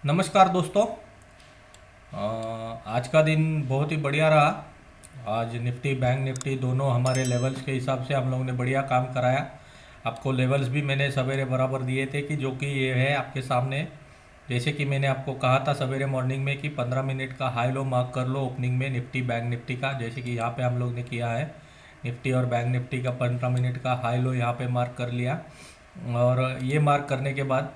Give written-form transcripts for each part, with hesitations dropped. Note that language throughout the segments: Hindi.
नमस्कार दोस्तों। आज का दिन बहुत ही बढ़िया रहा। आज निफ्टी बैंक निफ्टी दोनों हमारे लेवल्स के हिसाब से हम लोगों ने बढ़िया काम कराया। आपको लेवल्स भी मैंने सवेरे बराबर दिए थे कि जो कि ये है आपके सामने। जैसे कि मैंने आपको कहा था सवेरे मॉर्निंग में कि 15 मिनट का हाई लो मार्क कर लो ओपनिंग में निफ्टी बैंक निफ्टी का, जैसे कि यहाँ पे हम लोग ने किया है। निफ्टी और बैंक निफ्टी का 15 मिनट का हाई लो यहाँ पे मार्क कर लिया। और ये मार्क करने के बाद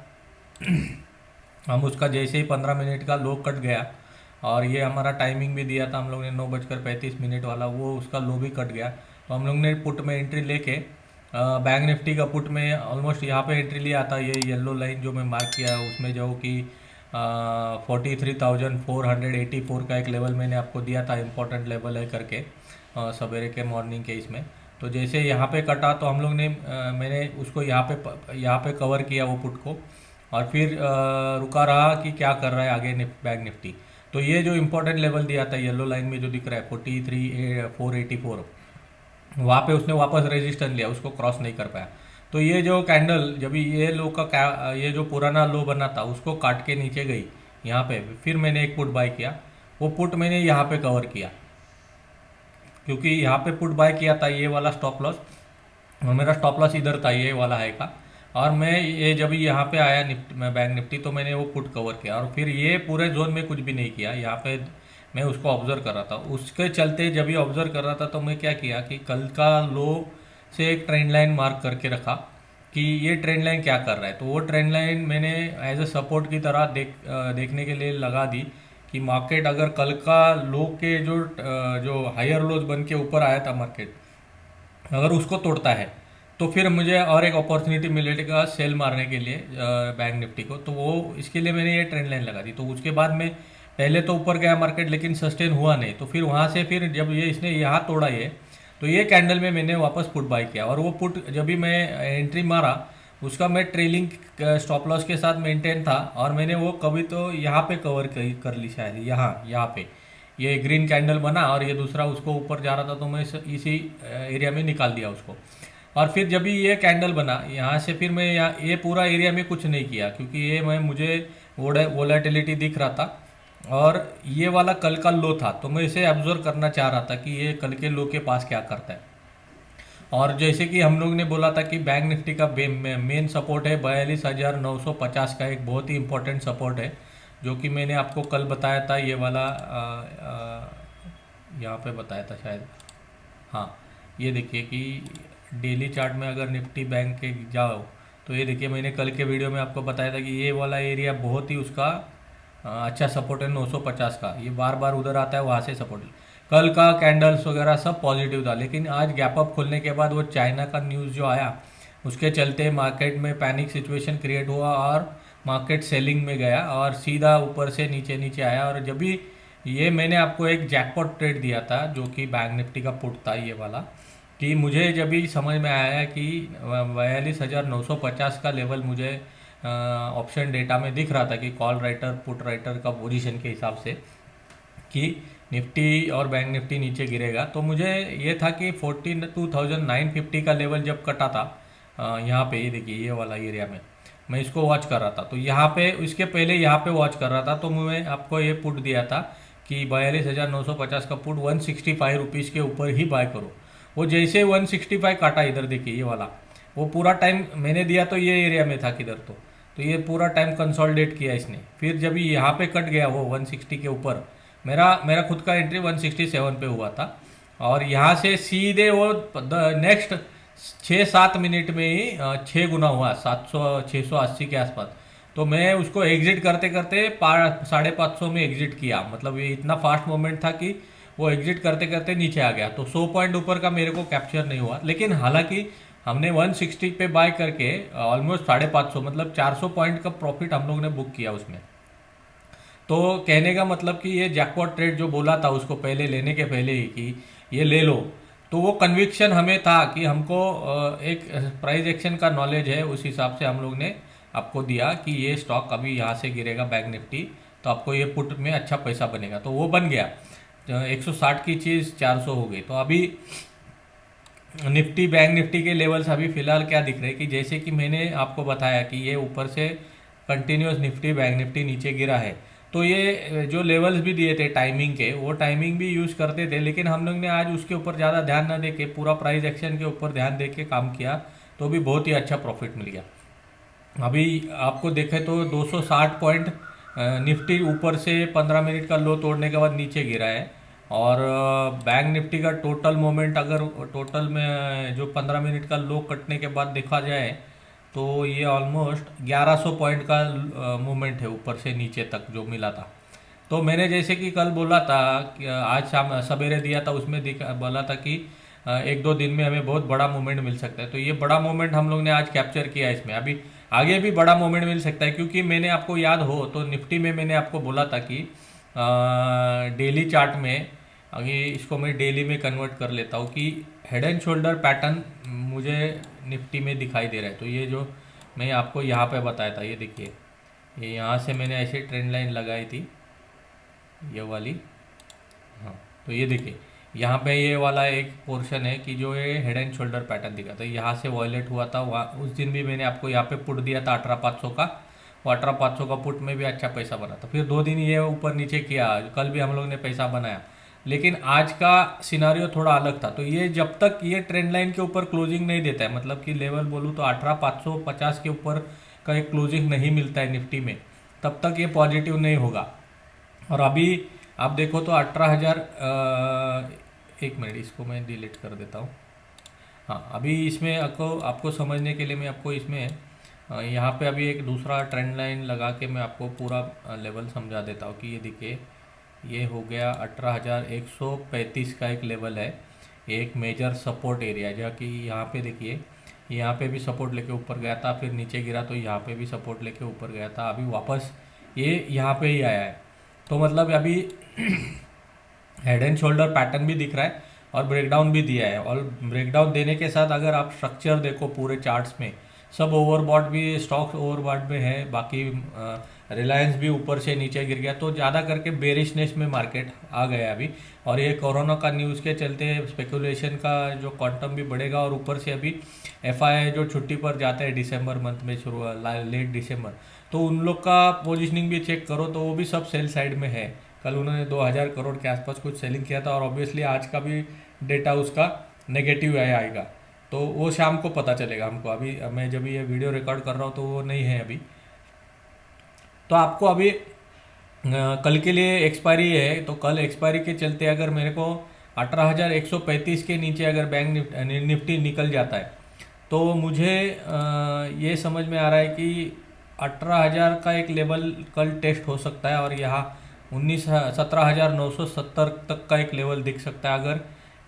हम उसका जैसे ही 15 मिनट का लो कट गया, और ये हमारा टाइमिंग भी दिया था हम लोग ने 9:35 वाला, वो उसका लो भी कट गया। तो हम लोग ने पुट में एंट्री लेके बैंक निफ्टी का पुट में ऑलमोस्ट यहाँ पे एंट्री लिया था। ये येलो लाइन जो मैं मार्क किया है उसमें जो कि 43,484 का एक लेवल मैंने आपको दिया था, इम्पोर्टेंट लेवल है करके सवेरे के मॉर्निंग के इसमें। तो जैसे यहाँ पे कटा तो हम लोग ने मैंने उसको यहाँ पे कवर किया वो पुट को। और फिर रुका रहा कि क्या कर रहा है आगे बैंक निफ्टी। तो ये जो इम्पोर्टेंट लेवल दिया था येलो लाइन में जो दिख रहा है 43,484, वहाँ पे उसने वापस रेजिस्टेंस लिया, उसको क्रॉस नहीं कर पाया। तो ये जो कैंडल जब ये लो का ये जो पुराना लो बना था उसको काट के नीचे गई यहाँ पे, फिर मैंने एक पुट बाय किया। वो पुट मैंने यहाँ पे कवर किया, क्योंकि यहाँ पे पुट बाय किया था ये वाला स्टॉप लॉस, और मेरा स्टॉप लॉस इधर था ये वाला है का। और मैं ये जब यहाँ पे आया निफ्टी में बैंक निफ्टी तो मैंने वो पुट कवर किया, और फिर ये पूरे जोन में कुछ भी नहीं किया। यहाँ पे मैं उसको ऑब्जर्व कर रहा था, उसके चलते जब ये ऑब्जर्व कर रहा था तो मैं क्या किया कि कल का लो से एक ट्रेंड लाइन मार्क करके रखा कि ये ट्रेंड लाइन क्या कर रहा है। तो वो ट्रेंड लाइन मैंने एज ए सपोर्ट की तरह देखने के लिए लगा दी कि मार्केट अगर कल का लो के जो हायर लोज बन के ऊपर आया था मार्केट, अगर उसको तोड़ता है तो फिर मुझे और एक अपॉर्चुनिटी मिलेगा सेल मारने के लिए बैंक निफ्टी को। तो वो इसके लिए मैंने ये ट्रेंड लाइन लगा दी। तो उसके बाद में पहले तो ऊपर गया मार्केट लेकिन सस्टेन हुआ नहीं, तो फिर वहाँ से फिर जब ये इसने यहाँ तोड़ा ये, तो ये कैंडल में मैंने वापस पुट बाय किया। और वो पुट जब भी मैं एंट्री मारा उसका मैं ट्रेलिंग स्टॉप लॉस के साथ मेंटेन था, और मैंने वो कभी तो यहाँ पे कवर कर ली शायद, यहाँ पे ये ग्रीन कैंडल बना और ये दूसरा उसको ऊपर जा रहा था तो मैं इसी एरिया में निकाल दिया उसको। और फिर जब भी ये कैंडल बना यहाँ से फिर मैं यहाँ ये पूरा एरिया में कुछ नहीं किया, क्योंकि ये मैं मुझे वोलेटिलिटी दिख रहा था और ये वाला कल का लो था, तो मैं इसे ऑब्जर्व करना चाह रहा था कि ये कल के लो के पास क्या करता है। और जैसे कि हम लोग ने बोला था कि बैंक निफ्टी का मेन सपोर्ट है 42,950 का, एक बहुत ही इंपॉर्टेंट सपोर्ट है जो कि मैंने आपको कल बताया था। ये वाला यहाँ पे बताया था शायद, हाँ। ये देखिए कि डेली चार्ट में अगर निफ्टी बैंक के जाओ तो ये देखिए मैंने कल के वीडियो में आपको बताया था कि ये वाला एरिया बहुत ही उसका अच्छा सपोर्ट है 950 का। ये बार बार उधर आता है, वहाँ से सपोर्ट। कल का कैंडल्स वगैरह सब पॉजिटिव था, लेकिन आज गैप अप खुलने के बाद वो चाइना का न्यूज़ जो आया उसके चलते मार्केट में पैनिक सिचुएशन क्रिएट हुआ और मार्केट सेलिंग में गया और सीधा ऊपर से नीचे नीचे आया। और जब भी ये मैंने आपको एक जैकपॉट ट्रेड दिया था जो कि बैंक निफ्टी का पुट था ये वाला, कि मुझे जब भी समझ में आया कि 42,950 का लेवल मुझे ऑप्शन डेटा में दिख रहा था कि कॉल राइटर पुट राइटर का पोजीशन के हिसाब से कि निफ्टी और बैंक निफ्टी नीचे गिरेगा, तो मुझे ये था कि 42,950 का लेवल जब कटा था यहाँ पे, ये देखिए ये वाला एरिया में मैं इसको वॉच कर रहा था। तो यहाँ पे इसके पहले यहाँ पे वॉच कर रहा था, तो मैं आपको ये पुट दिया था कि 42,950 का पुट 165 रुपीज़ के ऊपर ही बाय करो। वो जैसे 165 काटा, इधर देखिए ये वाला, वो पूरा टाइम मैंने दिया तो ये एरिया में था किधर, तो ये पूरा टाइम कंसोलिडेट किया इसने। फिर जब यहाँ पे कट गया वो 160 के ऊपर, मेरा मेरा खुद का एंट्री 167 पे हुआ था, और यहाँ से सीधे वो नेक्स्ट 6-7 मिनट में ही 6 गुना हुआ, 680 के आसपास। तो मैं उसको एग्जिट करते करते 550 में एग्जिट किया। मतलब ये इतना फास्ट मोमेंट था कि वो एग्जिट करते करते नीचे आ गया। तो 100 पॉइंट ऊपर का मेरे को कैप्चर नहीं हुआ, लेकिन हालांकि हमने 160 पे बाय करके ऑलमोस्ट 550 मतलब 400 पॉइंट का प्रॉफिट हम लोग ने बुक किया उसमें। तो कहने का मतलब कि ये जैकपॉट ट्रेड जो बोला था उसको पहले लेने के पहले ही कि ये ले लो, तो वो कन्विक्शन हमें था कि हमको एक प्राइस एक्शन का नॉलेज है, उस हिसाब से हम लोग ने आपको दिया कि ये स्टॉक अभी यहाँ से गिरेगा बैंक निफ्टी, तो आपको ये पुट में अच्छा पैसा बनेगा। तो वो बन गया। 160 की चीज़ 400 हो गई। तो अभी निफ्टी बैंक निफ्टी के लेवल्स अभी फ़िलहाल क्या दिख रहे हैं कि जैसे कि मैंने आपको बताया कि ये ऊपर से कंटिन्यूस निफ्टी बैंक निफ्टी नीचे गिरा है। तो ये जो लेवल्स भी दिए थे टाइमिंग के, वो टाइमिंग भी यूज़ करते थे, लेकिन हम लोग ने आज उसके ऊपर ज़्यादा ध्यान ना दे के पूरा प्राइस एक्शन के ऊपर ध्यान दे के काम किया, तो भी बहुत ही अच्छा प्रॉफिट मिल गया। अभी आपको देखें तो 260 पॉइंट निफ्टी ऊपर से 15 मिनट का लो तोड़ने के बाद नीचे गिरा है। और बैंक निफ्टी का टोटल मोमेंट अगर टोटल में जो 15 मिनट का लो कटने के बाद देखा जाए तो ये ऑलमोस्ट 1100 पॉइंट का मूवमेंट है ऊपर से नीचे तक जो मिला था। तो मैंने जैसे कि कल बोला था कि आज शाम सवेरे दिया था, उसमें बोला था कि एक दो दिन में हमें बहुत बड़ा मूवमेंट मिल सकता है। तो ये बड़ा मूवमेंट हम लोग ने आज कैप्चर किया है इसमें। अभी आगे भी बड़ा मूवमेंट मिल सकता है, क्योंकि मैंने आपको याद हो तो निफ्टी में मैंने आपको बोला था कि डेली चार्ट में, अभी इसको मैं डेली में कन्वर्ट कर लेता हूँ कि हेड एंड शोल्डर पैटर्न मुझे निफ्टी में दिखाई दे रहा है। तो ये जो मैं आपको यहाँ पे बताया था, ये देखिए, ये यहाँ से मैंने ऐसे ट्रेंड लाइन लगाई थी, ये वाली। हाँ, तो ये देखिए यहाँ पे ये वाला एक पोर्शन है कि जो ये हेड एंड शोल्डर पैटर्न दिखा था, यहाँ से वॉयलेट हुआ था। वहाँ उस दिन भी मैंने आपको यहाँ पे पुट दिया था 18,500 का, वो 18,500 का पुट में भी अच्छा पैसा बना था। फिर 2 दिन ये ऊपर नीचे किया, कल भी हम लोग ने पैसा बनाया, लेकिन आज का सिनारियो थोड़ा अलग था। तो ये जब तक ये ट्रेंड लाइन के ऊपर क्लोजिंग नहीं देता है, मतलब कि लेवल बोलूँ तो 18,550 के ऊपर का एक क्लोजिंग नहीं मिलता है निफ्टी में, तब तक ये पॉजिटिव नहीं होगा। और अभी आप देखो तो 18,000, एक मिनट इसको मैं डिलीट कर देता हूँ। हाँ, अभी इसमें आपको समझने के लिए मैं आपको इसमें यहाँ पे अभी एक दूसरा ट्रेंड लाइन लगा के मैं आपको पूरा लेवल समझा देता हूँ कि ये देखिए, ये हो गया 18,135 का एक लेवल है, एक मेजर सपोर्ट एरिया, जो कि यहाँ पे देखिए, यहाँ पे भी सपोर्ट लेके ऊपर गया था, फिर नीचे गिरा तो यहाँ पे भी सपोर्ट लेके ऊपर गया था, अभी वापस ये यहाँ पे ही आया है। तो मतलब अभी हेड एंड शोल्डर पैटर्न भी दिख रहा है और ब्रेकडाउन भी दिया है। और ब्रेकडाउन देने के साथ अगर आप स्ट्रक्चर देखो पूरे चार्ट्स में, सब ओवरबॉट भी, स्टॉक्स ओवरबॉट में है, बाकी रिलायंस भी ऊपर से नीचे गिर गया। तो ज़्यादा करके बेरिशनेस में मार्केट आ गया अभी। और ये कोरोना का न्यूज़ के चलते स्पेकुलेशन का जो क्वांटम भी बढ़ेगा, और ऊपर से अभी एफआई जो छुट्टी पर जाते हैं दिसंबर मंथ में, शुरू लेट दिसंबर, तो उन लोग का पोजीशनिंग भी चेक करो तो वो भी सब सेल साइड में है। कल उन्होंने 2,000 करोड़ के आसपास कुछ सेलिंग किया था, और ऑब्वियसली आज का भी डेटा उसका नेगेटिव आएगा, तो वो शाम को पता चलेगा हमको। अभी मैं जब ये वीडियो रिकॉर्ड कर रहा हूँ तो वो नहीं है अभी। तो आपको अभी कल के लिए एक्सपायरी है, तो कल एक्सपायरी के चलते अगर मेरे को 18,135 के नीचे अगर बैंक निफ्टी निकल जाता है, तो मुझे ये समझ में आ रहा है कि 18,000 का एक लेवल कल टेस्ट हो सकता है, और यहाँ 17,970 तक का एक लेवल दिख सकता है। अगर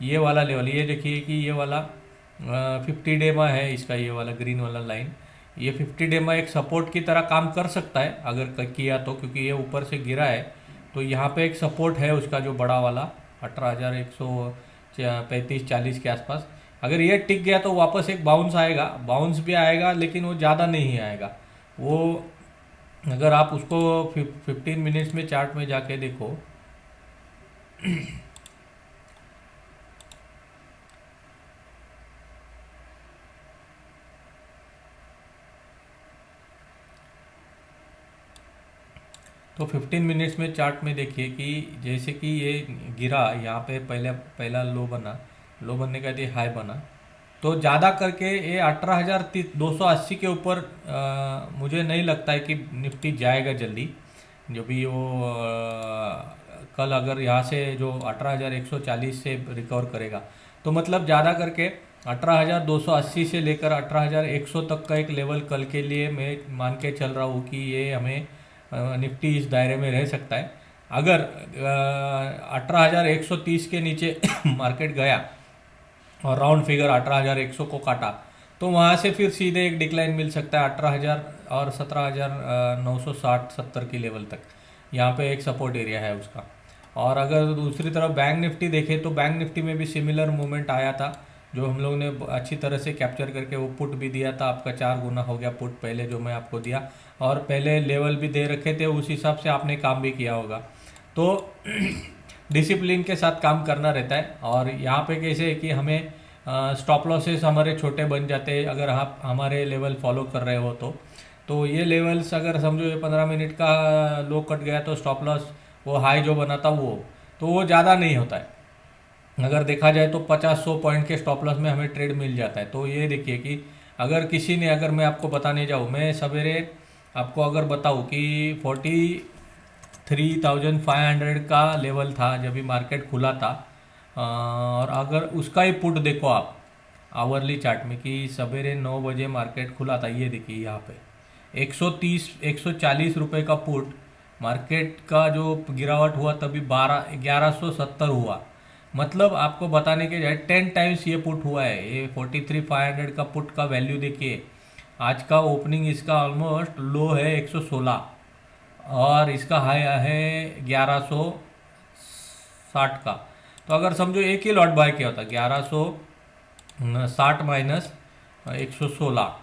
ये वाला लेवल, ये देखिए कि ये वाला 50 डे में है इसका, ये वाला ग्रीन वाला लाइन, ये 50 डे में एक सपोर्ट की तरह काम कर सकता है अगर किया तो, क्योंकि ये ऊपर से गिरा है। तो यहाँ पे एक सपोर्ट है उसका जो बड़ा वाला 18,135-40 के आसपास। अगर ये टिक गया तो वापस एक बाउंस आएगा, बाउंस भी आएगा, लेकिन वो ज़्यादा नहीं आएगा। वो अगर आप उसको 15 मिनट्स में चार्ट में जाके देखो तो 15 मिनट्स में चार्ट में देखिए कि जैसे कि ये गिरा, यहाँ पे पहला लो बना, लो बनने का ये हाई बना, तो ज़्यादा करके ये 18,280 के ऊपर मुझे नहीं लगता है कि निफ्टी जाएगा जल्दी। जो भी वो कल अगर यहाँ से जो 18,140 से रिकवर करेगा, तो मतलब ज़्यादा करके 18,280 से लेकर 18,100 तक का एक लेवल कल के लिए मैं मान के चल रहा हूँ कि ये हमें निफ्टी इस दायरे में रह सकता है। अगर 18,130 के नीचे मार्केट गया और राउंड फिगर 18,100 को काटा, तो वहाँ से फिर सीधे एक डिक्लाइन मिल सकता है 18,000 और 17,960-70 की लेवल तक। यहाँ पे एक सपोर्ट एरिया है उसका। और अगर दूसरी तरफ बैंक निफ्टी देखें तो बैंक निफ्टी में भी सिमिलर मूवमेंट आया था, जो हम लोग ने अच्छी तरह से कैप्चर करके वो पुट भी दिया था। आपका 4 गुना हो गया पुट पहले जो मैं आपको दिया, और पहले लेवल भी दे रखे थे, उस हिसाब से आपने काम भी किया होगा। तो डिसिप्लिन के साथ काम करना रहता है। और यहाँ पे कैसे है कि हमें स्टॉप लॉसेस हमारे छोटे बन जाते हैं अगर आप हमारे लेवल फॉलो कर रहे हो तो। तो ये लेवल्स अगर समझो ये 15 मिनट का लो कट गया तो स्टॉप लॉस वो हाई जो बना था वो, तो वो ज़्यादा नहीं होता है। अगर देखा जाए तो 50-100 पॉइंट के स्टॉप लॉस में हमें ट्रेड मिल जाता है। तो ये देखिए कि अगर किसी ने, अगर मैं आपको बताने जाऊँ, मैं सवेरे आपको अगर बताऊँ कि 43,500 का लेवल था जब भी मार्केट खुला था, और अगर उसका ही पुट देखो आप आवरली चार्ट में कि सवेरे 9 बजे मार्केट खुला था, ये देखिए यहाँ पे 140 रुपये का पुट, मार्केट का जो गिरावट हुआ तभी 1170 हुआ। मतलब आपको बताने के जाए 10 टाइम्स ये पुट हुआ है। ये 43,500 का पुट का वैल्यू देखिए, आज का ओपनिंग इसका ऑलमोस्ट लो है 116, और इसका हाई है 1160 का। तो अगर समझो एक ही लॉट बाय किया होता 1160 माइनस 116,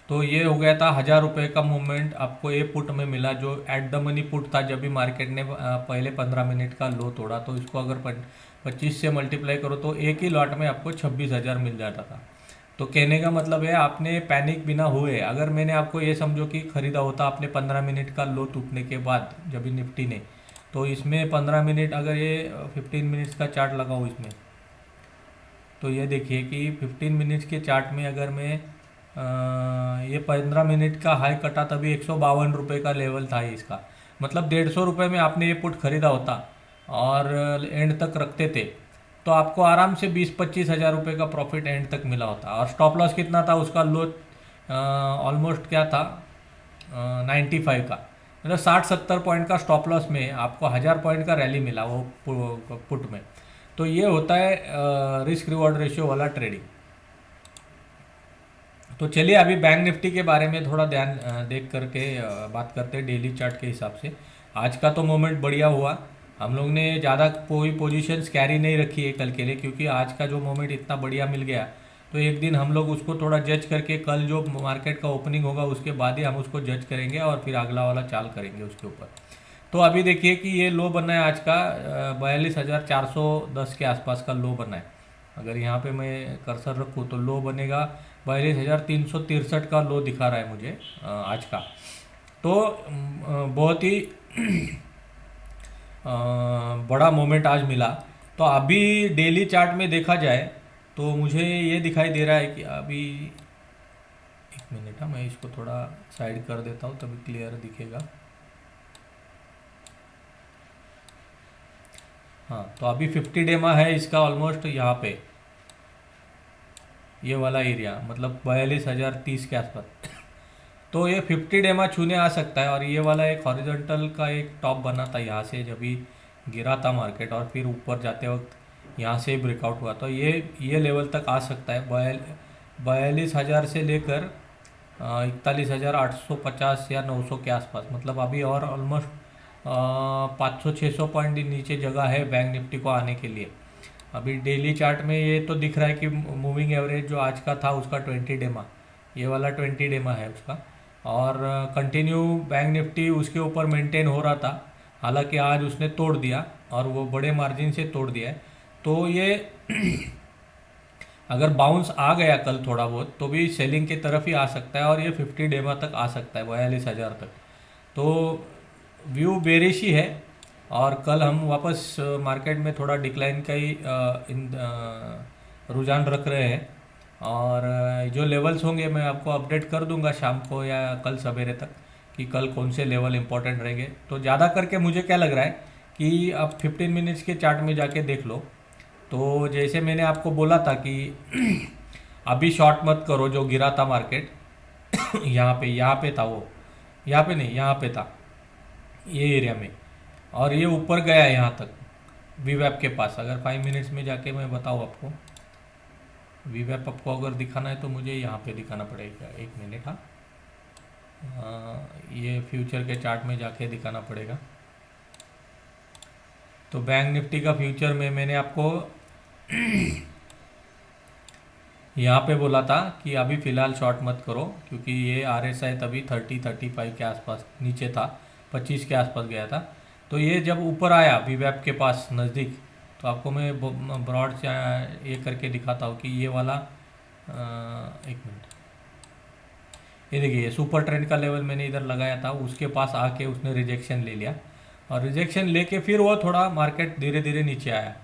तो ये हो गया था 1,000 रुपये का मूवमेंट आपको ये पुट में मिला, जो एट द मनी पुट था जब भी मार्केट ने पहले 15 मिनट का लो तोड़ा। तो इसको अगर 25 से मल्टीप्लाई करो तो एक ही लॉट में आपको 26,000 मिल जाता था। तो कहने का मतलब है आपने पैनिक बिना हुए, अगर मैंने आपको ये समझो कि खरीदा होता आपने 15 मिनट का लो टूटने के बाद जब भी निफ्टी ने, तो इसमें 15 मिनट, अगर ये 15 मिनट्स का चार्ट लगाऊँ इसमें, तो ये देखिए कि 15 मिनट्स के चार्ट में अगर मैं ये 15 मिनट का हाई कटा तभी 152 रुपये का लेवल था इसका। मतलब 150 रुपये में आपने ये पुट खरीदा होता और एंड तक रखते थे, तो आपको आराम से 20-25 हज़ार रुपये का प्रॉफिट एंड तक मिला होता। और स्टॉप लॉस कितना था उसका, लो ऑलमोस्ट क्या था 95 का। मतलब 60-70 पॉइंट का स्टॉप लॉस में आपको 1,000 पॉइंट का रैली मिला वो पुट में। तो ये होता है रिस्क रिवॉर्ड रेशियो वाला ट्रेडिंग। तो चलिए अभी बैंक निफ्टी के बारे में थोड़ा ध्यान देख करके बात करते हैं डेली चार्ट के हिसाब से। आज का तो मोमेंट बढ़िया हुआ, हम लोग ने ज़्यादा कोई पोजीशंस कैरी नहीं रखी है कल के लिए, क्योंकि आज का जो मोमेंट इतना बढ़िया मिल गया, तो एक दिन हम लोग उसको थोड़ा जज करके कल जो मार्केट का ओपनिंग होगा उसके बाद ही हम उसको जज करेंगे और फिर अगला वाला चाल करेंगे उसके ऊपर। तो अभी देखिए कि ये लो बना है आज का 42,410 के आसपास का लो बना है। अगर यहाँ पे मैं कर्सर रखूँ तो लो बनेगा 42,363 का लो दिखा रहा है मुझे आज का। तो बहुत ही बड़ा मोमेंट आज मिला। तो अभी डेली चार्ट में देखा जाए तो मुझे ये दिखाई दे रहा है कि अभी, एक मिनट, हाँ मैं इसको थोड़ा साइड कर देता हूँ तभी क्लियर दिखेगा। हाँ, तो अभी 50 डेमा है इसका ऑलमोस्ट यहाँ पे, ये वाला एरिया मतलब 42,030 के आसपास। तो ये 50 डेमा छूने आ सकता है। और ये वाला एक हॉरिजॉन्टल का एक टॉप बना था यहाँ से जब भी गिरा था मार्केट, और फिर ऊपर जाते वक्त यहाँ से ब्रेकआउट हुआ, तो ये लेवल तक आ सकता है 42,000 से लेकर 41,850 या 900 के आसपास। मतलब अभी और ऑलमोस्ट 500-600 पॉइंट नीचे जगह है बैंक निफ्टी को आने के लिए। अभी डेली चार्ट में ये तो दिख रहा है कि मूविंग एवरेज जो आज का था उसका 20 डेमा, ये वाला 20 डेमा है उसका, और कंटिन्यू बैंक निफ्टी उसके ऊपर मेंटेन हो रहा था। हालांकि आज उसने तोड़ दिया और वो बड़े मार्जिन से तोड़ दिया है। तो ये अगर बाउंस आ गया कल थोड़ा बहुत तो भी सेलिंग की तरफ ही आ सकता है, और ये 50 डेमा तक आ सकता है 42,000 तक। तो व्यू बेरिश ही है, और कल हम वापस मार्केट में थोड़ा डिक्लाइन का ही रुझान रख रहे हैं। और जो लेवल्स होंगे मैं आपको अपडेट कर दूंगा शाम को या कल सवेरे तक कि कल कौन से लेवल इंपॉर्टेंट रहेंगे। तो ज़्यादा करके मुझे क्या लग रहा है कि आप 15 मिनट्स के चार्ट में जाके देख लो। तो जैसे मैंने आपको बोला था कि अभी शॉर्ट मत करो, जो गिरा था मार्केट यहाँ पे था वो, यहाँ पे नहीं, यहाँ पे था ये एरिया में, और ये ऊपर गया है यहाँ तक वीवैप के पास। अगर 5 मिनट्स में जाके मैं बताऊँ आपको, वीवैप आपको अगर दिखाना है तो मुझे यहाँ पे दिखाना पड़ेगा, एक मिनट। हाँ, ये फ्यूचर के चार्ट में जाके दिखाना पड़ेगा। तो बैंक निफ्टी का फ्यूचर में मैंने आपको यहाँ पे बोला था कि अभी फ़िलहाल शॉर्ट मत करो, क्योंकि ये RSI तभी 30-35 के आसपास नीचे था, 25 के आसपास गया था। तो ये जब ऊपर आया वीवैप के पास नज़दीक, तो आपको मैं ब्रॉड से ये करके दिखाता हूँ कि ये वाला एक मिनट, ये देखिए ये सुपर ट्रेंड का लेवल मैंने इधर लगाया था, उसके पास आके उसने रिजेक्शन ले लिया, और रिजेक्शन लेके फिर वो थोड़ा मार्केट धीरे धीरे नीचे आया।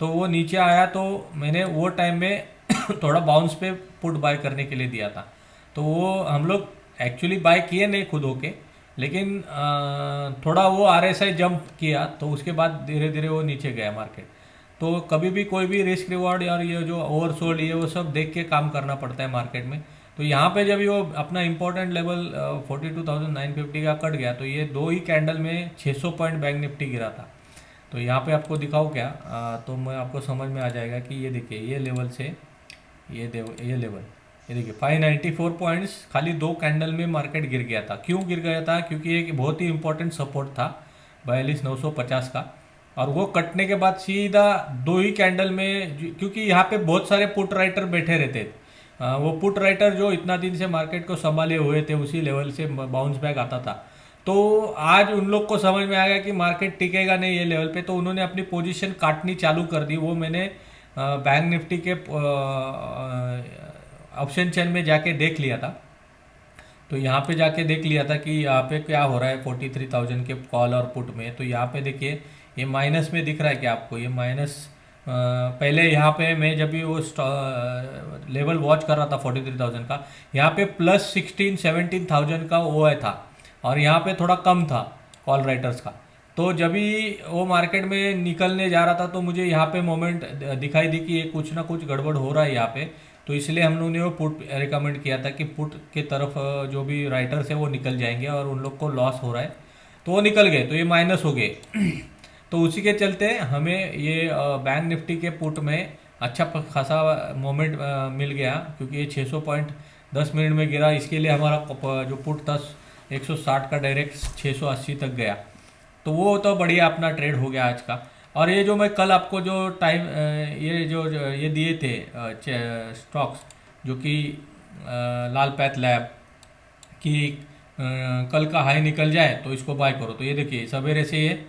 तो वो नीचे आया तो मैंने वो टाइम में थोड़ा बाउंस पे पुट बाय करने के लिए दिया था। तो वो हम लोग एक्चुअली बाय किए नहीं खुद होके, लेकिन थोड़ा वो आरएसआई जंप किया तो उसके बाद धीरे धीरे वो नीचे गया मार्केट। तो कभी भी कोई भी रिस्क रिवॉर्ड और ये जो ओवरसोल्ड ये वो सब देख के काम करना पड़ता है मार्केट में। तो यहाँ पे जब वो अपना इंपॉर्टेंट लेवल 42,950 का कट गया, तो ये दो ही कैंडल में 600 पॉइंट बैंक निफ्टी गिरा था। तो यहाँ पे आपको दिखाऊँ क्या, तो मैं आपको समझ में आ जाएगा कि ये देखिए ये लेवल से ये लेवल, ये देखिए 594 पॉइंट्स खाली दो कैंडल में मार्केट गिर गया था। क्यों गिर गया था? क्योंकि एक बहुत ही इंपॉर्टेंट सपोर्ट था 42,950 का, और वो कटने के बाद सीधा दो ही कैंडल में क्योंकि यहाँ पे बहुत सारे पुट राइटर बैठे रहते थे, वो पुट राइटर जो इतना दिन से मार्केट को संभाले हुए थे उसी लेवल से बाउंस बैक आता था। तो आज उन लोग को समझ में आ गया कि मार्केट टिकेगा नहीं ये लेवल पे, तो उन्होंने अपनी पोजीशन काटनी चालू कर दी। वो मैंने बैंक निफ्टी के ऑप्शन चेन में जाके देख लिया था। तो यहाँ पे जाके देख लिया था कि यहाँ पे क्या हो रहा है 43,000 के कॉल और पुट में। तो यहाँ पे देखिए ये माइनस में दिख रहा है क्या आपको, ये माइनस पहले यहाँ पे मैं जब भी वो लेवल वॉच कर रहा था 43,000 का, यहाँ पे प्लस 16-17,000 का वो था, और यहाँ पे थोड़ा कम था कॉल राइटर्स का। तो जब भी वो मार्केट में निकलने जा रहा था तो मुझे यहाँ पे मोमेंट दिखाई दी कि ये कुछ ना कुछ गड़बड़ हो रहा है यहाँ पे। तो इसलिए हम लोगों ने वो पुट रिकमेंड किया था कि पुट के तरफ जो भी राइटर्स है वो निकल जाएंगे और उन लोग को लॉस हो रहा है, तो वो निकल गए, तो ये माइनस हो गए। तो उसी के चलते हमें ये बैंक निफ्टी के पुट में अच्छा खासा मोमेंट मिल गया, क्योंकि ये 600 पॉइंट 10 मिनट में गिरा। इसके लिए हमारा जो पुट था 160 का डायरेक्ट 680 तक गया। तो वो तो बढ़िया अपना ट्रेड हो गया आज का। और ये जो मैं कल आपको जो टाइम ये दिए थे स्टॉक्स, जो कि लाल पैथ लैब कि कल का हाई निकल जाए तो इसको बाय करो। तो ये देखिए सवेरे से ये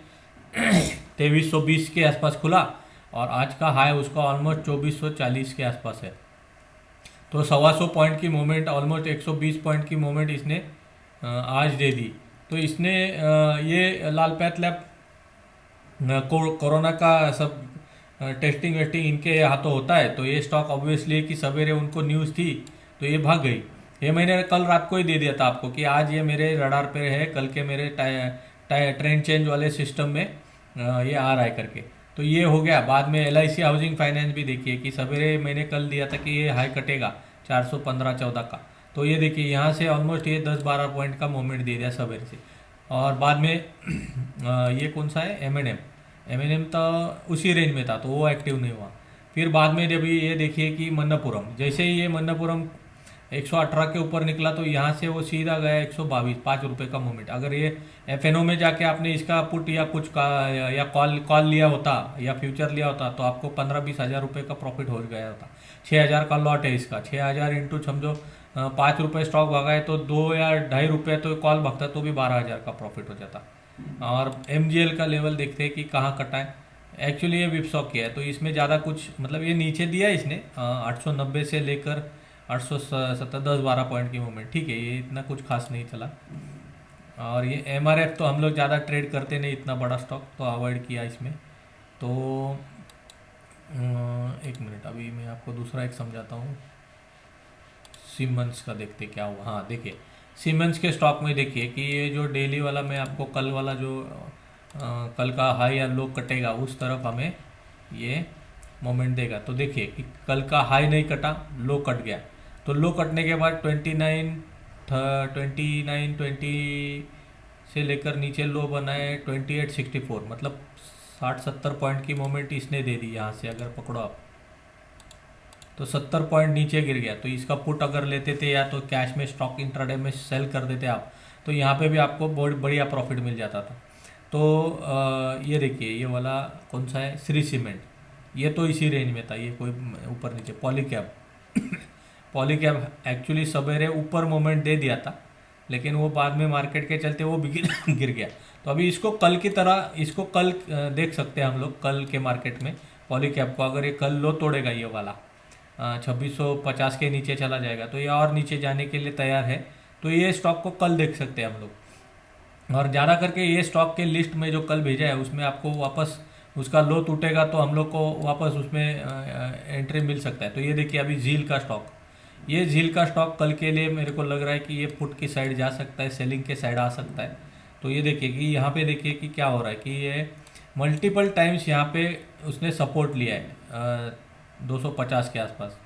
2320 के आसपास खुला, और आज का हाई उसका ऑलमोस्ट 2440 के आसपास है। तो 125 पॉइंट की मूवमेंट, ऑलमोस्ट 120 पॉइंट की मूवमेंट इसने आज दे दी। तो इसने ये लाल पैथ लैब कोरोना का सब टेस्टिंग वेस्टिंग इनके हाथों होता है, तो ये स्टॉक ऑब्वियसली कि सवेरे उनको न्यूज़ थी तो ये भाग गई। ये मैंने कल रात को ही दे दिया था आपको कि आज ये मेरे रडार पे है, कल के मेरे ट्रेंड चेंज वाले सिस्टम में ये आ रहा है करके। तो ये हो गया। बाद में LIC हाउसिंग फाइनेंस भी देखिए कि सवेरे मैंने कल दिया था कि ये हाई कटेगा 415-14 का। तो ये देखिए यहाँ से ऑलमोस्ट ये 10-12 पॉइंट का मूवमेंट दे दिया सवेरे से। और बाद में ये कौन सा है M&M तो उसी रेंज में था, तो वो एक्टिव नहीं हुआ। फिर बाद में जब ये देखिए कि मन्नापुरम, जैसे ही ये मन्नापुरम 118 के ऊपर निकला तो यहाँ से वो सीधा गया 122, 5 रुपये का मूवमेंट। अगर ये FNO में जाके आपने इसका पुट या कुछ का या कॉल लिया होता या फ्यूचर लिया होता तो आपको 15-20 हज़ार रुपये का प्रॉफिट हो गया होता। 6,000 का लॉट है इसका, 6,000 इंटू समझो 5 रुपये स्टॉक भागा है तो 2 या 2.5 रुपये तो कॉल भागता तो भी 12,000 का प्रॉफिट हो जाता। और MGL का लेवल देखते हैं कि कहाँ कटा है। एक्चुअली ये विपसॉक किया है, तो इसमें ज़्यादा कुछ मतलब ये नीचे दिया है इसने 890 से लेकर 870, 10-12 पॉइंट की मूवमेंट, ठीक है, ये इतना कुछ खास नहीं चला। और ये MRF तो हम लोग ज़्यादा ट्रेड करते नहीं, इतना बड़ा स्टॉक तो अवॉइड किया इसमें। तो एक मिनट, अभी मैं आपको दूसरा एक समझाता हूँ। सीमेंस का देखते क्या हुआ। हाँ देखिए सीमेंस के स्टॉक में देखिए कि ये जो डेली वाला मैं आपको कल वाला जो कल का हाई या लो कटेगा उस तरफ हमें ये मोमेंट देगा। तो देखिए कि कल का हाई नहीं कटा, लो कट गया। तो लो कटने के बाद 29-20 से लेकर नीचे लो बनाए 28-64, मतलब 60-70 पॉइंट की मोमेंट इसने दे दी। यहाँ से अगर पकड़ो आप तो 70 पॉइंट नीचे गिर गया। तो इसका पुट अगर लेते थे या तो कैश में स्टॉक इंट्राडे में सेल कर देते आप, तो यहाँ पे भी आपको बहुत बढ़िया प्रॉफिट मिल जाता था। तो ये देखिए ये वाला कौन सा है, श्री सीमेंट, ये तो इसी रेंज में था, ये कोई ऊपर नीचे। पॉलीकैब एक्चुअली सवेरे ऊपर मोमेंट दे दिया था, लेकिन वो बाद में मार्केट के चलते वो भी गिर गया। तो अभी इसको कल की तरह इसको कल देख सकते हैं हम लोग, कल के मार्केट में पॉलीकैब को अगर ये कल लो तोड़ेगा ये वाला 2650 के नीचे चला जाएगा तो ये और नीचे जाने के लिए तैयार है। तो ये स्टॉक को कल देख सकते हैं हम लोग। और ज़्यादा करके ये स्टॉक के लिस्ट में जो कल भेजा है उसमें आपको वापस उसका लो टूटेगा तो हम लोग को वापस उसमें एंट्री मिल सकता है। तो ये देखिए अभी झील का स्टॉक, ये झील का स्टॉक कल के लिए मेरे को लग रहा है कि ये पुट की साइड जा सकता है, सेलिंग के साइड आ सकता है। तो ये देखिए कि यहाँ पे देखिए कि क्या हो रहा है कि ये मल्टीपल टाइम्स यहाँ पे उसने सपोर्ट लिया है 250 के आसपास।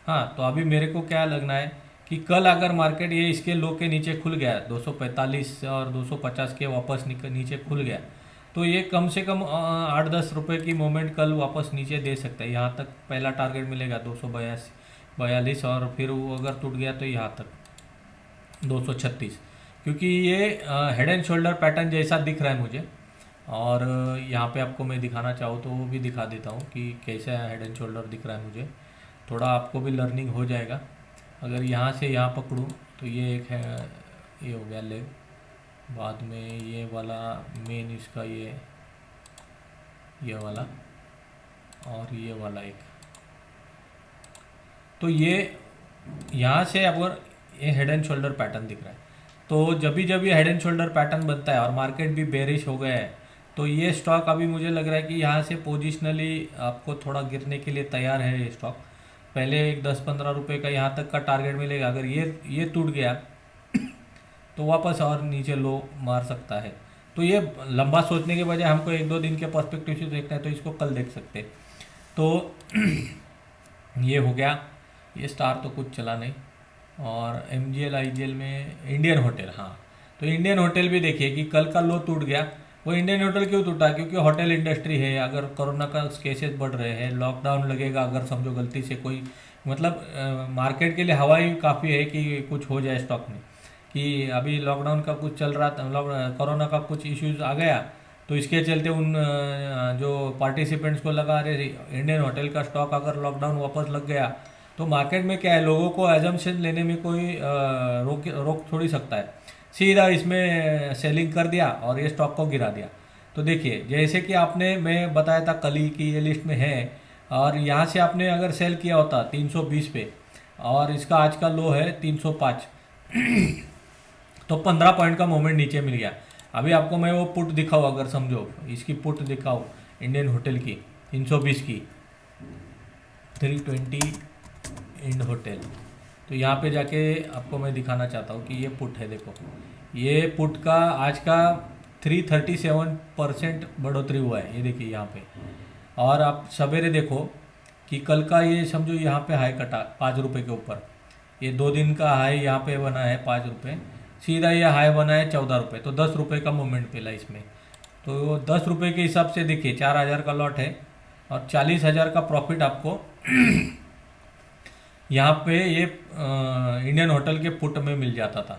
हाँ, तो अभी मेरे को क्या लगना है कि कल अगर मार्केट ये इसके लो के नीचे खुल गया 245 और 250 के वापस नीचे खुल गया, तो ये कम से कम 8-10 रुपये की मोमेंट कल वापस नीचे दे सकता है। यहाँ तक पहला टारगेट मिलेगा 242 और फिर वो अगर टूट गया तो यहाँ तक 236, क्योंकि ये हेड एंड शोल्डर पैटर्न जैसा दिख रहा है मुझे। और यहाँ पे आपको मैं दिखाना चाहूँ तो वो भी दिखा देता हूँ कि कैसा हेड एंड शोल्डर दिख रहा है मुझे, थोड़ा आपको भी लर्निंग हो जाएगा। अगर यहाँ से यहाँ पकड़ूँ तो ये एक है, ये हो गया लेग, बाद में ये वाला मेन इसका ये वाला और ये वाला एक, तो ये यहाँ से अगर ये हेड एंड शोल्डर पैटर्न दिख रहा है, तो जब ये हेड एंड शोल्डर पैटर्न बनता है और मार्केट भी बेरिश हो गया है, तो ये स्टॉक अभी मुझे लग रहा है कि यहाँ से पोजिशनली आपको थोड़ा गिरने के लिए तैयार है ये स्टॉक। पहले एक 10-15 रुपये का यहाँ तक का टारगेट मिलेगा, अगर ये टूट गया तो वापस और नीचे लो मार सकता है। तो ये लंबा सोचने के बजाय हमको 1-2 दिन के पर्सपेक्टिव से देखना है, तो इसको कल देख सकते हैं। तो ये हो गया, ये स्टार तो कुछ चला नहीं। और MGL IGL में इंडियन होटल, हाँ, तो इंडियन होटल भी देखिए कि कल का लो टूट गया। वो इंडियन होटल क्यों टूटा? क्योंकि होटल इंडस्ट्री है, अगर कोरोना का केसेस बढ़ रहे हैं, लॉकडाउन लगेगा, अगर समझो गलती से कोई मतलब मार्केट के लिए हवा ही काफ़ी है कि कुछ हो जाए स्टॉक में, कि अभी लॉकडाउन का कुछ चल रहा था, कोरोना का कुछ इश्यूज आ गया, तो इसके चलते उन जो पार्टिसिपेंट्स को लगा रहे इंडियन होटल का स्टॉक अगर लॉकडाउन वापस लग गया तो मार्केट में क्या है, लोगों को एजम्पशन लेने में कोई रोक थोड़ी सकता है, सीधा इसमें सेलिंग कर दिया और ये स्टॉक को गिरा दिया। तो देखिए जैसे कि मैं बताया था कल ही कि ये लिस्ट में है, और यहाँ से आपने अगर सेल किया होता 320 पे और इसका आज का लो है 305 तो 15 पॉइंट का मोमेंट नीचे मिल गया। अभी आपको मैं वो पुट दिखाऊँ, अगर समझो इसकी पुट दिखाऊँ इंडियन होटल की 320 की 320 इंड होटल, तो यहाँ पे जाके आपको मैं दिखाना चाहता हूँ कि ये पुट है। देखो ये पुट का आज का 337% बढ़ोतरी हुआ है, ये देखिए यहाँ पे। और आप सवेरे देखो कि कल का ये समझो यहाँ पे हाई कटा 5 रुपये के ऊपर, ये 2 दिन का हाई यहाँ पे बना है 5 रुपये, सीधा ये हाई बना है 14 रुपये, तो 10 रुपये का मूवमेंट मिला इसमें। तो 10 रुपये के हिसाब से देखिए 4000 का लॉट है और 40,000 का प्रॉफिट आपको यहाँ पे ये इंडियन होटल के पुट में मिल जाता था।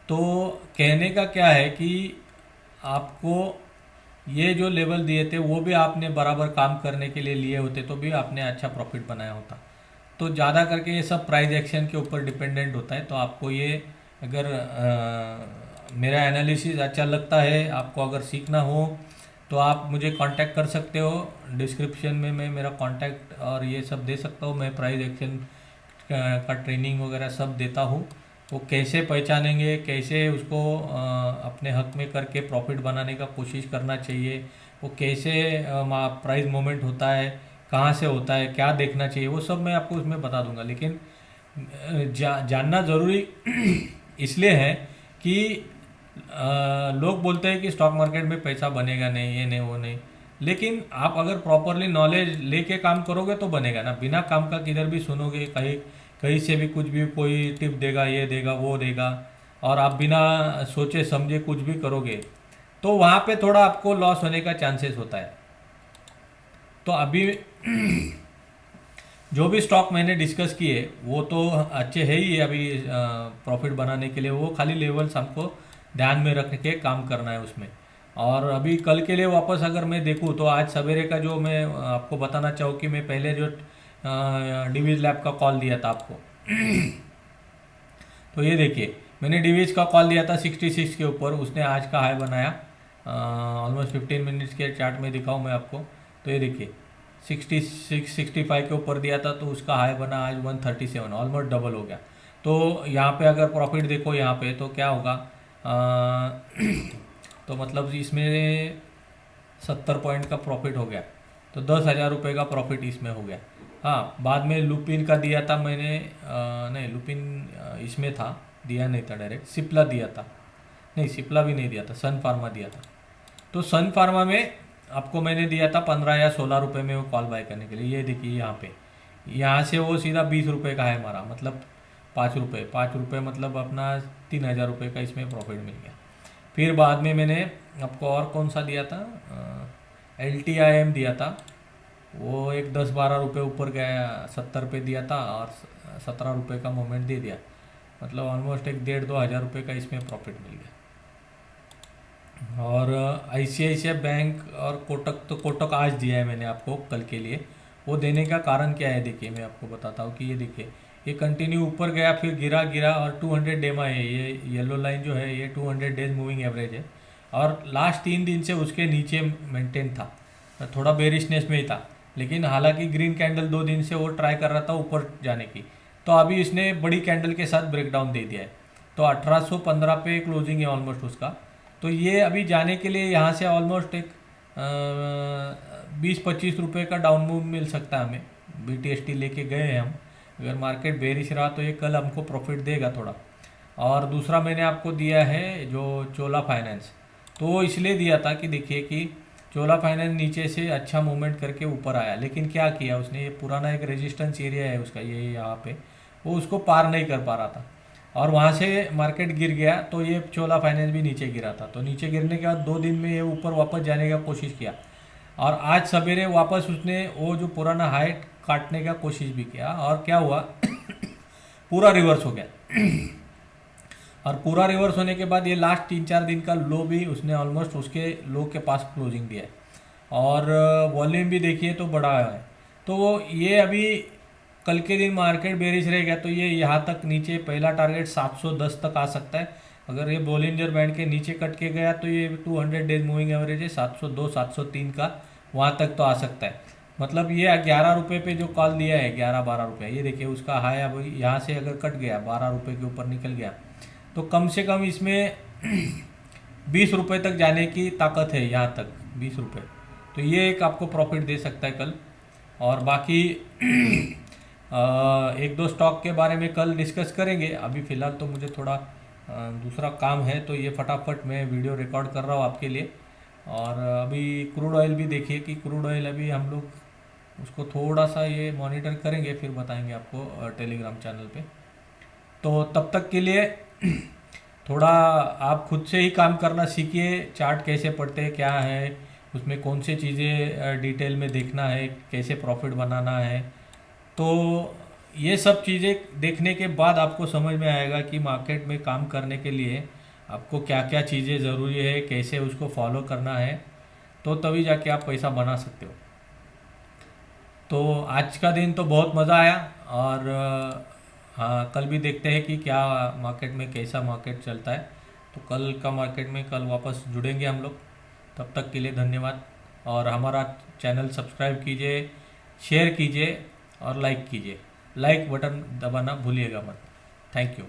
तो कहने का क्या है कि आपको ये जो लेवल दिए थे वो भी आपने बराबर काम करने के लिए लिए होते तो भी आपने अच्छा प्रॉफिट बनाया होता। तो ज़्यादा करके ये सब प्राइस एक्शन के ऊपर डिपेंडेंट होता है। तो आपको ये अगर मेरा एनालिसिस अच्छा लगता है, आपको अगर सीखना हो तो आप मुझे कांटेक्ट कर सकते हो। डिस्क्रिप्शन में मैं मेरा कांटेक्ट और ये सब दे सकता हूँ। मैं प्राइस एक्शन का ट्रेनिंग वगैरह सब देता हूँ। वो कैसे पहचानेंगे, कैसे उसको अपने हक में करके प्रॉफिट बनाने का कोशिश करना चाहिए, वो कैसे प्राइस मूवमेंट होता है, कहाँ से होता है, क्या देखना चाहिए, वो सब मैं आपको उसमें बता दूंगा। लेकिन जानना ज़रूरी इसलिए है कि लोग बोलते हैं कि स्टॉक मार्केट में पैसा बनेगा नहीं, ये नहीं वो नहीं, लेकिन आप अगर प्रॉपरली नॉलेज लेके काम करोगे तो बनेगा ना। बिना काम का किधर भी सुनोगे, कहीं से भी कुछ भी कोई टिप देगा, ये देगा वो देगा, और आप बिना सोचे समझे कुछ भी करोगे तो वहाँ पे थोड़ा आपको लॉस होने का चांसेस होता है। तो अभी जो भी स्टॉक मैंने डिस्कस किए वो तो अच्छे है ही अभी प्रॉफिट बनाने के लिए, वो खाली लेवल्स हमको ध्यान में रख के काम करना है उसमें। और अभी कल के लिए वापस अगर मैं देखूँ तो आज सवेरे का जो मैं आपको बताना चाहूँ कि मैं पहले जो डिवीज लैब का कॉल दिया था आपको तो ये देखिए मैंने डिवीज का कॉल दिया था 66 के ऊपर, उसने आज का हाई बनाया ऑलमोस्ट 15 मिनट्स के चार्ट में दिखाऊँ मैं आपको। तो ये देखिए 66-65 के ऊपर दिया था तो उसका हाई बना आज 137, ऑलमोस्ट डबल हो गया। तो यहाँ पे अगर प्रॉफिट देखो यहाँ पे तो क्या होगा, तो मतलब इसमें 70 पॉइंट का प्रॉफिट हो गया, तो 10,000 रुपये का प्रॉफिट इसमें हो गया। हाँ, बाद में लुपिन का दिया था मैंने, नहीं लुपिन इसमें था, दिया नहीं था डायरेक्ट, सिप्ला दिया था, नहीं सिप्ला भी नहीं दिया था, सन फार्मा दिया था। तो सन फार्मा में आपको मैंने दिया था 15 या 16 रुपये में वो कॉल बाय करने के लिए। ये देखिए यहाँ पे, यहाँ से वो सीधा 20 रुपये का है हमारा, मतलब 5 रुपये, 5 रुपये मतलब अपना 3,000 रुपये का इसमें प्रॉफिट मिल गया। फिर बाद में मैंने आपको और कौन सा दिया था, LTIM दिया था, वो एक 10-12 रुपये ऊपर गया, 70 पे दिया था और 17 रुपये का मोमेंट दे दिया, मतलब ऑलमोस्ट एक 1,500-2,000 रुपये का इसमें प्रॉफिट मिल गया। और ICICI बैंक और कोटक, तो कोटक आज दिया है मैंने आपको कल के लिए। वो देने का कारण क्या है, देखिए मैं आपको बताता हूँ कि ये देखिए, ये कंटिन्यू ऊपर गया, फिर गिरा गिरा और 200 डेमा है, ये येलो लाइन जो है ये 200 डेज मूविंग एवरेज है, और लास्ट 3 दिन से उसके नीचे मेंटेन था, थोड़ा बेरिशनेस में ही था। लेकिन हालांकि ग्रीन कैंडल 2 दिन से वो ट्राई कर रहा था ऊपर जाने की, तो अभी इसने बड़ी कैंडल के साथ ब्रेकडाउन दे दिया है, तो 1815 पे क्लोजिंग है ऑलमोस्ट उसका। तो ये अभी जाने के लिए यहाँ से ऑलमोस्ट एक 20-25 रुपये का डाउन मूव मिल सकता है हमें। BTST लेके गए हैं हम, अगर मार्केट बेरिश रहा तो ये कल हमको प्रॉफिट देगा थोड़ा। और दूसरा मैंने आपको दिया है जो चोला फाइनेंस, तो वो इसलिए दिया था कि देखिए कि चोला फाइनेंस नीचे से अच्छा मूवमेंट करके ऊपर आया, लेकिन क्या किया उसने, ये पुराना एक रेजिस्टेंस एरिया है उसका, ये यहाँ पे वो उसको पार नहीं कर पा रहा था, और वहाँ से मार्केट गिर गया, तो ये चोला फाइनेंस भी नीचे गिरा था। तो नीचे गिरने के बाद 2 दिन में ये ऊपर वापस जाने का कोशिश किया, और आज सवेरे वापस उसने वो जो पुराना हाई काटने का कोशिश भी किया, और क्या हुआ पूरा रिवर्स हो गया। और पूरा रिवर्स होने के बाद ये लास्ट 3-4 दिन का लो भी उसने ऑलमोस्ट उसके लो के पास क्लोजिंग दिया है, और वॉल्यूम भी देखिए तो बड़ा है। तो ये अभी कल के दिन मार्केट बेरिश रहेगा, तो ये यहाँ तक नीचे पहला टारगेट 710 तक आ सकता है। अगर ये बोलिंजर बैंड के नीचे कट के गया तो ये 200 डेज मूविंग एवरेज है 702-703 का, वहाँ तक तो आ सकता है। मतलब ये 11 रुपये पे जो कॉल दिया है, 11-12 रुपये, ये देखिए उसका हाई अब यहाँ से अगर कट गया 12 रुपये के ऊपर निकल गया, तो कम से कम इसमें 20 रुपये तक जाने की ताकत है, यहाँ तक 20 रुपये। तो ये एक आपको प्रॉफिट दे सकता है कल। और बाकी 1-2 स्टॉक के बारे में कल डिस्कस करेंगे। अभी फ़िलहाल तो मुझे थोड़ा दूसरा काम है, तो ये फटाफट मैं वीडियो रिकॉर्ड कर रहा हूँ आपके लिए। और अभी क्रूड ऑयल भी देखिए कि क्रूड ऑयल अभी हम लोग उसको थोड़ा सा ये मॉनिटर करेंगे, फिर बताएंगे आपको टेलीग्राम चैनल पे। तो तब तक के लिए थोड़ा आप खुद से ही काम करना सीखिए, चार्ट कैसे पढ़ते हैं, क्या है उसमें, कौन सी चीज़ें डिटेल में देखना है, कैसे प्रॉफिट बनाना है। तो ये सब चीज़ें देखने के बाद आपको समझ में आएगा कि मार्केट में काम करने के लिए आपको क्या क्या चीज़ें ज़रूरी है, कैसे उसको फॉलो करना है, तो तभी जाके आप पैसा बना सकते हो। तो आज का दिन तो बहुत मज़ा आया, और हाँ कल भी देखते हैं कि क्या मार्केट में कैसा मार्केट चलता है। तो कल का मार्केट में कल वापस जुड़ेंगे हम लोग। तब तक के लिए धन्यवाद, और हमारा चैनल सब्सक्राइब कीजिए, शेयर कीजिए और लाइक कीजिए, लाइक बटन दबाना भूलिएगा मत। Thank you.